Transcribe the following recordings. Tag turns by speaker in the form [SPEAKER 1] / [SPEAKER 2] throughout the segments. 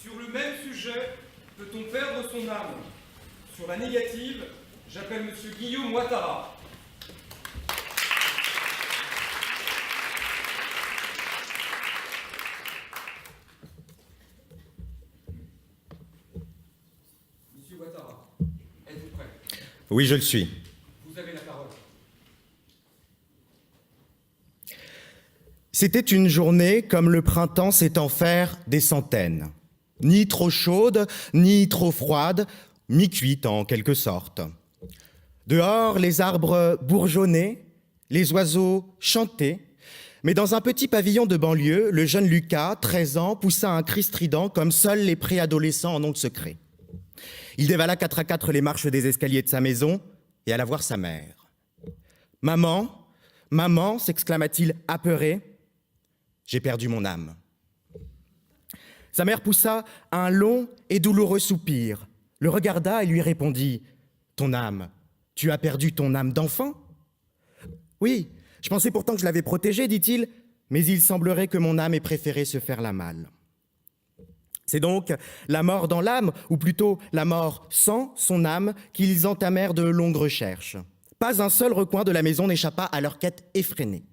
[SPEAKER 1] Sur le même sujet, peut-on perdre son âme? Sur la négative, j'appelle M. Guillaume Ouattara. Monsieur Ouattara, êtes-vous prêt?
[SPEAKER 2] Oui, je le suis.
[SPEAKER 1] Vous avez la parole.
[SPEAKER 2] C'était une journée comme le printemps sait en faire des centaines. Ni trop chaude, ni trop froide, mi-cuite en quelque sorte. Dehors, les arbres bourgeonnaient, les oiseaux chantaient, mais dans un petit pavillon de banlieue, le jeune Lucas, 13 ans, poussa un cri strident comme seuls les préadolescents en ont de secret. Il dévala 4 à 4 les marches des escaliers de sa maison et alla voir sa mère. « Maman, maman, s'exclama-t-il apeuré, j'ai perdu mon âme. » Sa mère poussa un long et douloureux soupir, le regarda et lui répondit « Ton âme, tu as perdu ton âme d'enfant ?»« Oui, je pensais pourtant que je l'avais protégée, dit-il, mais il semblerait que mon âme ait préféré se faire la malle. » C'est donc la mort dans l'âme, ou plutôt la mort sans son âme, qu'ils entamèrent de longues recherches. Pas un seul recoin de la maison n'échappa à leur quête effrénée.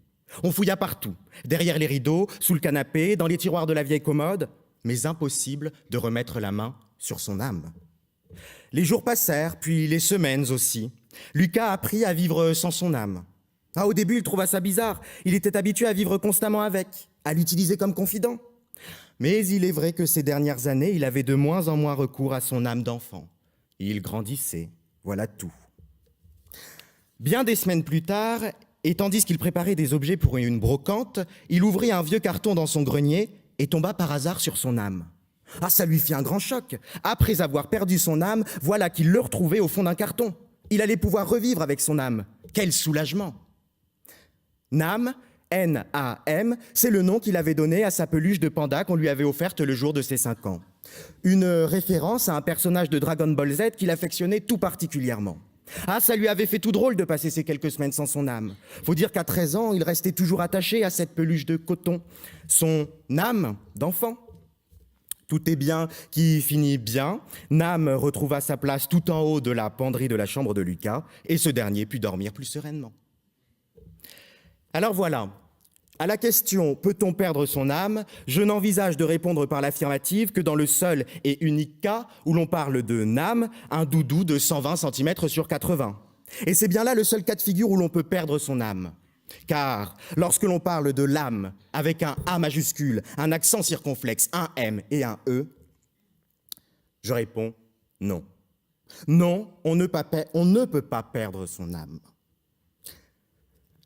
[SPEAKER 2] On fouilla partout, derrière les rideaux, sous le canapé, dans les tiroirs de la vieille commode, mais impossible de remettre la main sur son âme. Les jours passèrent, puis les semaines aussi. Lucas apprit à vivre sans son âme. Au début, il trouva ça bizarre. Il était habitué à vivre constamment avec, à l'utiliser comme confident. Mais il est vrai que ces dernières années, il avait de moins en moins recours à son âme d'enfant. Il grandissait, voilà tout. Bien des semaines plus tard, et tandis qu'il préparait des objets pour une brocante, il ouvrit un vieux carton dans son grenier et tomba par hasard sur son âme. Ça lui fit un grand choc. Après avoir perdu son âme, voilà qu'il le retrouvait au fond d'un carton. Il allait pouvoir revivre avec son âme. Quel soulagement! Nam, N-A-M, c'est le nom qu'il avait donné à sa peluche de panda qu'on lui avait offerte le jour de ses 5 ans. Une référence à un personnage de Dragon Ball Z qu'il affectionnait tout particulièrement. Ça lui avait fait tout drôle de passer ces quelques semaines sans son âme. Faut dire qu'à 13 ans, il restait toujours attaché à cette peluche de coton. Son âme d'enfant. Tout est bien qui finit bien. Nam retrouva sa place tout en haut de la penderie de la chambre de Lucas, et ce dernier put dormir plus sereinement. Alors voilà, à la question « Peut-on perdre son âme ?», je n'envisage de répondre par l'affirmative que dans le seul et unique cas où l'on parle de Nam, un doudou de 120 cm sur 80. Et c'est bien là le seul cas de figure où l'on peut perdre son âme. Car lorsque l'on parle de l'âme avec un A majuscule, un accent circonflexe, un M et un E, je réponds non. Non, on ne peut pas perdre son âme.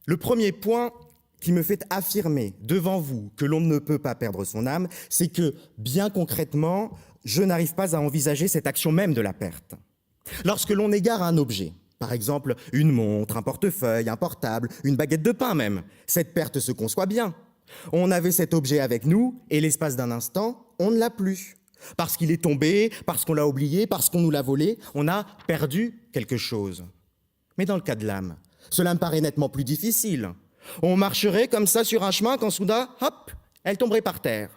[SPEAKER 2] Le premier point qui me fait affirmer devant vous que l'on ne peut pas perdre son âme, c'est que, bien concrètement, je n'arrive pas à envisager cette action même de la perte. Lorsque l'on égare un objet, par exemple une montre, un portefeuille, un portable, une baguette de pain même, cette perte se conçoit bien. On avait cet objet avec nous et l'espace d'un instant, on ne l'a plus. Parce qu'il est tombé, parce qu'on l'a oublié, parce qu'on nous l'a volé, on a perdu quelque chose. Mais dans le cas de l'âme, cela me paraît nettement plus difficile. On marcherait comme ça sur un chemin quand soudain, hop, elle tomberait par terre.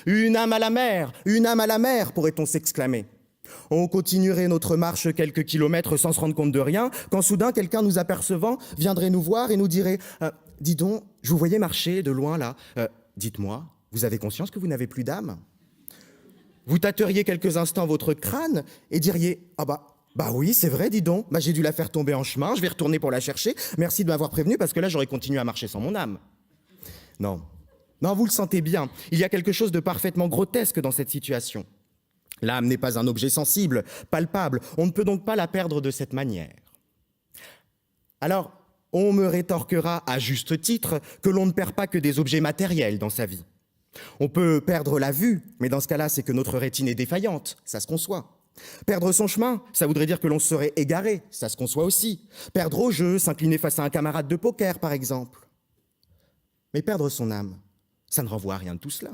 [SPEAKER 2] Une âme à la mer, pourrait-on s'exclamer. On continuerait notre marche quelques kilomètres sans se rendre compte de rien, quand soudain, quelqu'un nous apercevant viendrait nous voir et nous dirait « Dis donc, je vous voyais marcher de loin là. Dites-moi, vous avez conscience que vous n'avez plus d'âme ?» Vous tâteriez quelques instants votre crâne et diriez « Ah bah oui, c'est vrai, dis donc, j'ai dû la faire tomber en chemin, je vais retourner pour la chercher. Merci de m'avoir prévenu parce que là, j'aurais continué à marcher sans mon âme. » Non, vous le sentez bien, il y a quelque chose de parfaitement grotesque dans cette situation. L'âme n'est pas un objet sensible, palpable, on ne peut donc pas la perdre de cette manière. Alors, on me rétorquera à juste titre que l'on ne perd pas que des objets matériels dans sa vie. On peut perdre la vue, mais dans ce cas-là, c'est que notre rétine est défaillante, ça se conçoit. Perdre son chemin, ça voudrait dire que l'on serait égaré, ça se conçoit aussi. Perdre au jeu, s'incliner face à un camarade de poker, par exemple. Mais perdre son âme, ça ne renvoie à rien de tout cela.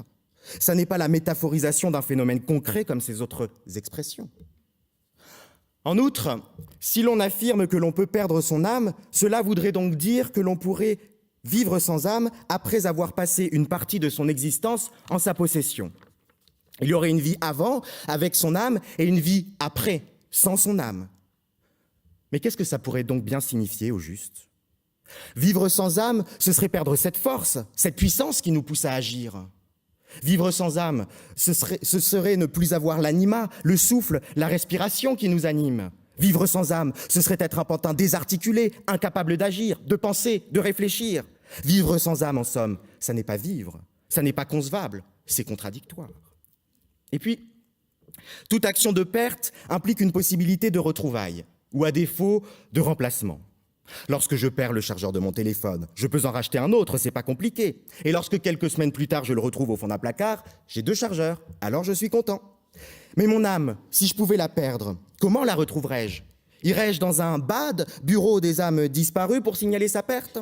[SPEAKER 2] Ça n'est pas la métaphorisation d'un phénomène concret comme ces autres expressions. En outre, si l'on affirme que l'on peut perdre son âme, cela voudrait donc dire que l'on pourrait vivre sans âme après avoir passé une partie de son existence en sa possession. Il y aurait une vie avant, avec son âme, et une vie après, sans son âme. Mais qu'est-ce que ça pourrait donc bien signifier au juste ? Vivre sans âme, ce serait perdre cette force, cette puissance qui nous pousse à agir. Vivre sans âme, ce serait ne plus avoir l'anima, le souffle, la respiration qui nous anime. Vivre sans âme, ce serait être un pantin désarticulé, incapable d'agir, de penser, de réfléchir. Vivre sans âme, en somme, ça n'est pas vivre, ça n'est pas concevable, c'est contradictoire. Et puis, toute action de perte implique une possibilité de retrouvailles, ou à défaut, de remplacement. Lorsque je perds le chargeur de mon téléphone, je peux en racheter un autre, c'est pas compliqué. Et lorsque quelques semaines plus tard, je le retrouve au fond d'un placard, j'ai 2 chargeurs, alors je suis content. Mais mon âme, si je pouvais la perdre, comment la retrouverais-je ? Irais-je dans un BAD, bureau des âmes disparues, pour signaler sa perte ?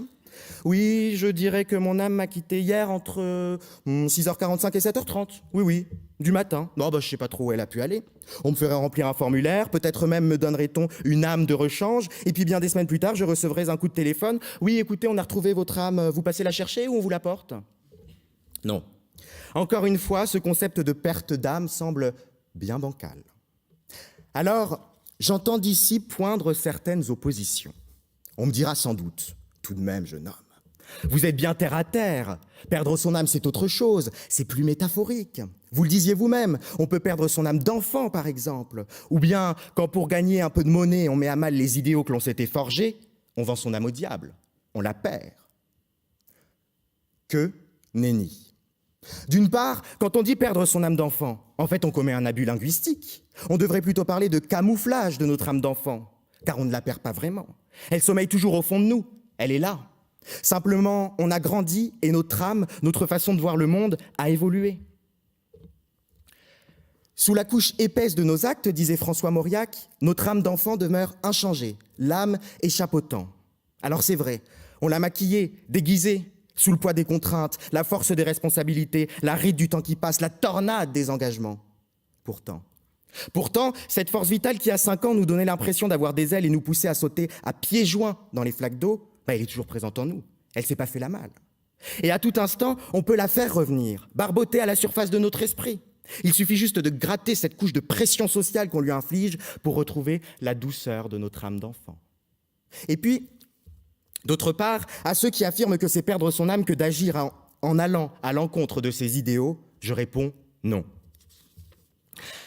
[SPEAKER 2] Oui, je dirais que mon âme m'a quitté hier entre 6h45 et 7h30. Oui, du matin. Non, je sais pas trop où elle a pu aller. On me ferait remplir un formulaire, peut-être même me donnerait-on une âme de rechange, et puis bien des semaines plus tard, je recevrais un coup de téléphone. Oui, écoutez, on a retrouvé votre âme, vous passez la chercher ou on vous la porte ? Non. Encore une fois, ce concept de perte d'âme semble bien bancal. Alors, j'entends d'ici poindre certaines oppositions. On me dira sans doute, tout de même, jeune homme, vous êtes bien terre à terre. Perdre son âme, c'est autre chose, c'est plus métaphorique. Vous le disiez vous-même, on peut perdre son âme d'enfant, par exemple. Ou bien, quand pour gagner un peu de monnaie, on met à mal les idéaux que l'on s'était forgés, on vend son âme au diable, on la perd. Que nenni. D'une part, quand on dit perdre son âme d'enfant, en fait, on commet un abus linguistique. On devrait plutôt parler de camouflage de notre âme d'enfant, car on ne la perd pas vraiment. Elle sommeille toujours au fond de nous, elle est là. Simplement, on a grandi et notre âme, notre façon de voir le monde a évolué. Sous la couche épaisse de nos actes, disait François Mauriac, notre âme d'enfant demeure inchangée, l'âme échappotant. Alors c'est vrai, on l'a maquillée, déguisée, sous le poids des contraintes, la force des responsabilités, la ride du temps qui passe, la tornade des engagements. Pourtant, cette force vitale qui, à 5 ans, nous donnait l'impression d'avoir des ailes et nous poussait à sauter à pieds joints dans les flaques d'eau, elle est toujours présente en nous. Elle ne s'est pas fait la malle. Et à tout instant, on peut la faire revenir, barboter à la surface de notre esprit. Il suffit juste de gratter cette couche de pression sociale qu'on lui inflige pour retrouver la douceur de notre âme d'enfant. Et puis, d'autre part, à ceux qui affirment que c'est perdre son âme que d'agir en allant à l'encontre de ses idéaux, je réponds non.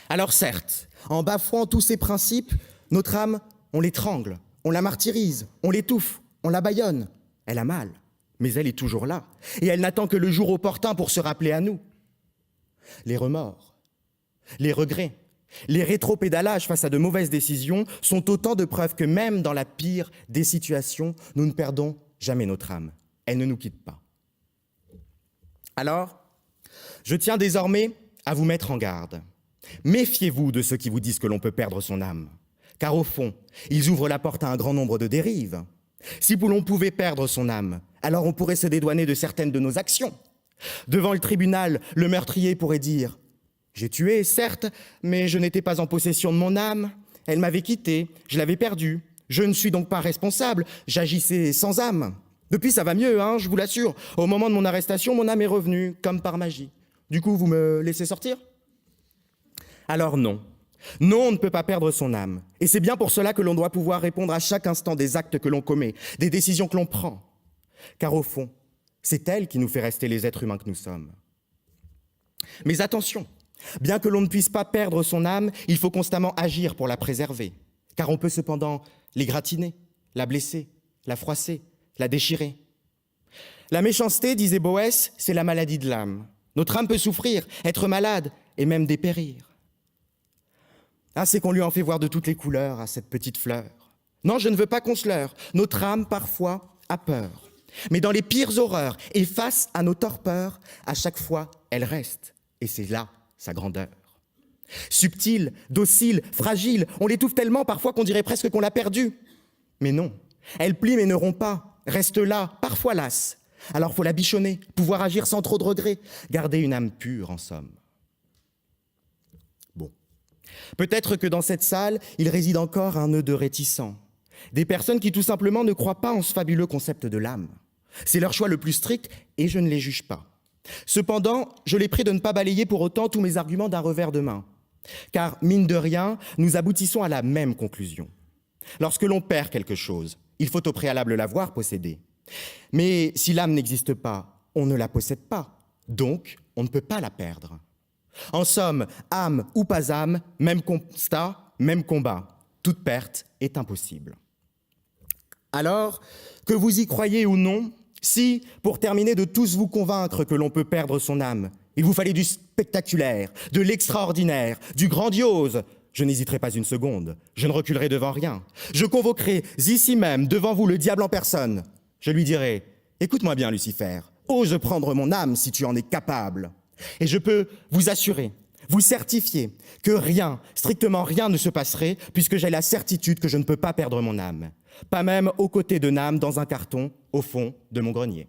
[SPEAKER 2] Alors certes, en bafouant tous ces principes, notre âme, on l'étrangle, on la martyrise, on l'étouffe, on la bâillonne. Elle a mal, mais elle est toujours là. Et elle n'attend que le jour opportun pour se rappeler à nous. Les remords, les regrets, les rétropédalages face à de mauvaises décisions sont autant de preuves que même dans la pire des situations, nous ne perdons jamais notre âme. Elle ne nous quitte pas. Alors, je tiens désormais à vous mettre en garde. Méfiez-vous de ceux qui vous disent que l'on peut perdre son âme, car au fond, ils ouvrent la porte à un grand nombre de dérives. Si l'on pouvait perdre son âme, alors on pourrait se dédouaner de certaines de nos actions. Devant le tribunal, le meurtrier pourrait dire « J'ai tué, certes, mais je n'étais pas en possession de mon âme. Elle m'avait quitté, je l'avais perdue. Je ne suis donc pas responsable, j'agissais sans âme. Depuis, ça va mieux, je vous l'assure. Au moment de mon arrestation, mon âme est revenue, comme par magie. Du coup, vous me laissez sortir ?» Alors non. Non, on ne peut pas perdre son âme. Et c'est bien pour cela que l'on doit pouvoir répondre à chaque instant des actes que l'on commet, des décisions que l'on prend. Car au fond, c'est elle qui nous fait rester les êtres humains que nous sommes. Mais attention, bien que l'on ne puisse pas perdre son âme, il faut constamment agir pour la préserver. Car on peut cependant l'égratigner, la blesser, la froisser, la déchirer. La méchanceté, disait Boès, c'est la maladie de l'âme. Notre âme peut souffrir, être malade et même dépérir. C'est qu'on lui en fait voir de toutes les couleurs à cette petite fleur. Non, je ne veux pas qu'on se leurre. Notre âme, parfois, a peur. Mais dans les pires horreurs et face à nos torpeurs, à chaque fois, elle reste. Et c'est là sa grandeur. Subtile, docile, fragile, on l'étouffe tellement parfois qu'on dirait presque qu'on l'a perdue. Mais non, elle plie mais ne rompt pas, reste là, parfois lasse. Alors faut la bichonner, pouvoir agir sans trop de regrets, garder une âme pure en somme. Peut-être que dans cette salle, il réside encore un nœud de réticents. Des personnes qui tout simplement ne croient pas en ce fabuleux concept de l'âme. C'est leur choix le plus strict et je ne les juge pas. Cependant, je les prie de ne pas balayer pour autant tous mes arguments d'un revers de main. Car, mine de rien, nous aboutissons à la même conclusion. Lorsque l'on perd quelque chose, il faut au préalable l'avoir possédé. Mais si l'âme n'existe pas, on ne la possède pas. Donc, on ne peut pas la perdre. En somme, âme ou pas âme, même constat, même combat. Toute perte est impossible. Alors, que vous y croyez ou non, si, pour terminer de tous vous convaincre que l'on peut perdre son âme, il vous fallait du spectaculaire, de l'extraordinaire, du grandiose, je n'hésiterai pas une seconde, je ne reculerai devant rien. Je convoquerai ici même, devant vous, le diable en personne. Je lui dirai, écoute-moi bien, Lucifer, ose prendre mon âme si tu en es capable. Et je peux vous assurer, vous certifier que rien, strictement rien ne se passerait puisque j'ai la certitude que je ne peux pas perdre mon âme. Pas même aux côtés de Nam dans un carton au fond de mon grenier.